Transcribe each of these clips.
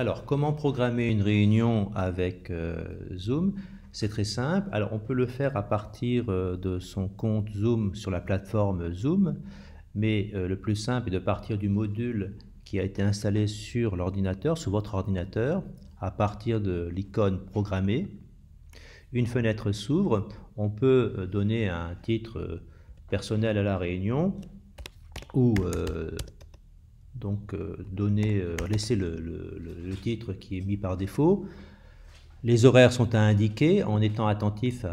Alors, comment programmer une réunion avec Zoom? C'est très simple. Alors, on peut le faire à partir de son compte Zoom sur la plateforme Zoom, mais le plus simple est de partir du module qui a été installé sur l'ordinateur, sur votre ordinateur, à partir de l'icône programmer. Une fenêtre s'ouvre. On peut donner un titre personnel à la réunion ou laisser le titre qui est mis par défaut. Les horaires sont à indiquer en étant attentif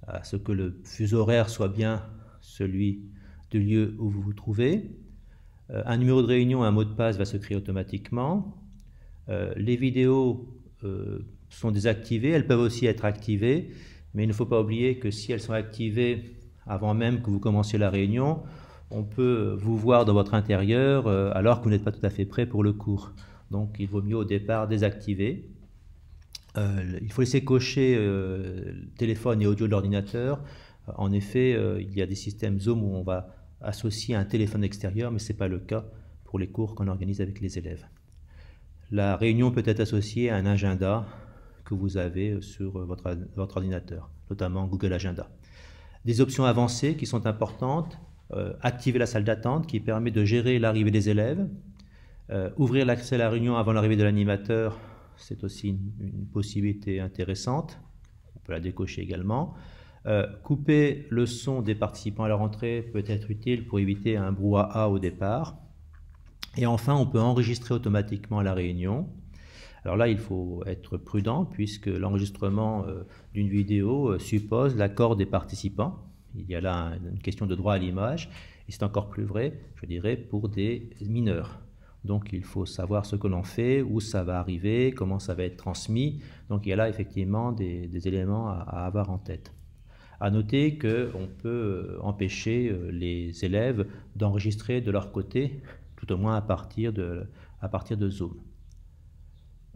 à ce que le fuseau horaire soit bien celui du lieu où vous vous trouvez. Un numéro de réunion, un mot de passe va se créer automatiquement. Les vidéos sont désactivées, elles peuvent aussi être activées, mais il ne faut pas oublier que si elles sont activées avant même que vous commenciez la réunion, on peut vous voir dans votre intérieur alors que vous n'êtes pas tout à fait prêt pour le cours. Donc il vaut mieux au départ désactiver. Il faut laisser cocher téléphone et audio de l'ordinateur. En effet, il y a des systèmes Zoom où on va associer un téléphone extérieur, mais ce n'est pas le cas pour les cours qu'on organise avec les élèves. La réunion peut être associée à un agenda que vous avez sur votre ordinateur, notamment Google Agenda. Des options avancées qui sont importantes. Activer la salle d'attente qui permet de gérer l'arrivée des élèves. Ouvrir l'accès à la réunion avant l'arrivée de l'animateur, c'est aussi une possibilité intéressante. On peut la décocher également. Couper le son des participants à la rentrée peut être utile pour éviter un brouhaha au départ. Et enfin, on peut enregistrer automatiquement la réunion. Alors là, il faut être prudent puisque l'enregistrement d'une vidéo suppose l'accord des participants. Il y a là une question de droit à l'image, et c'est encore plus vrai, je dirais, pour des mineurs. Donc il faut savoir ce que l'on fait, où ça va arriver, comment ça va être transmis. Donc il y a là effectivement des éléments à avoir en tête. À noter qu'on peut empêcher les élèves d'enregistrer de leur côté, tout au moins à partir de Zoom.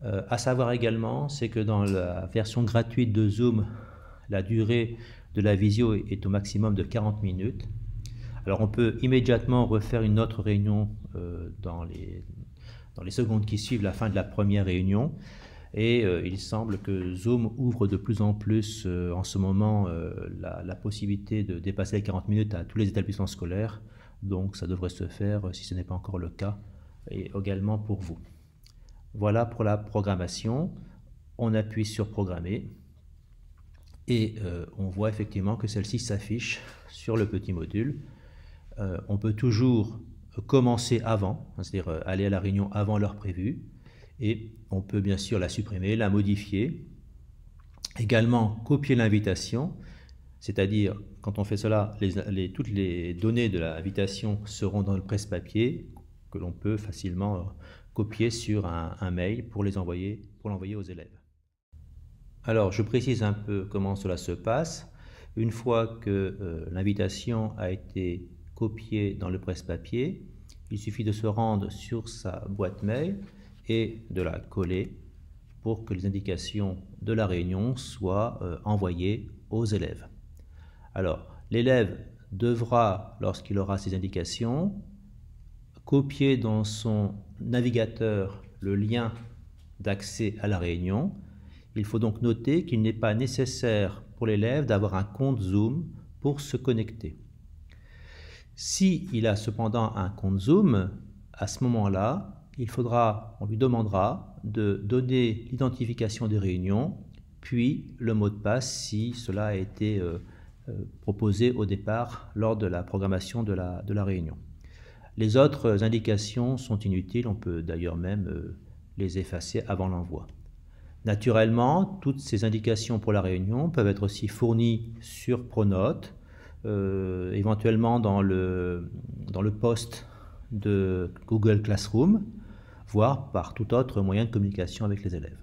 À savoir également, c'est que dans la version gratuite de Zoom, la durée de la visio est au maximum de 40 minutes. Alors on peut immédiatement refaire une autre réunion dans les secondes qui suivent la fin de la première réunion. Et il semble que Zoom ouvre de plus en plus en ce moment la possibilité de dépasser les 40 minutes à tous les établissements scolaires. Donc ça devrait se faire, si ce n'est pas encore le cas, et également pour vous. Voilà pour la programmation. On appuie sur programmer. Et on voit effectivement que celle-ci s'affiche sur le petit module. On peut toujours commencer avant, c'est-à-dire aller à la réunion avant l'heure prévue. Et on peut bien sûr la supprimer, la modifier. Également copier l'invitation, c'est-à-dire quand on fait cela, toutes les données de l'invitation seront dans le presse-papier que l'on peut facilement copier sur un mail pour l'envoyer aux élèves. Alors, je précise un peu comment cela se passe. Une fois que l'invitation a été copiée dans le presse-papier, il suffit de se rendre sur sa boîte mail et de la coller pour que les indications de la réunion soient envoyées aux élèves. Alors, l'élève devra, lorsqu'il aura ces indications, copier dans son navigateur le lien d'accès à la réunion. Il faut donc noter qu'il n'est pas nécessaire pour l'élève d'avoir un compte Zoom pour se connecter. S'il a cependant un compte Zoom, à ce moment-là, on lui demandera de donner l'identification des réunions, puis le mot de passe si cela a été proposé au départ lors de la programmation de la réunion. Les autres indications sont inutiles, on peut d'ailleurs même les effacer avant l'envoi. Naturellement, toutes ces indications pour la réunion peuvent être aussi fournies sur Pronote, éventuellement dans le post de Google Classroom, voire par tout autre moyen de communication avec les élèves.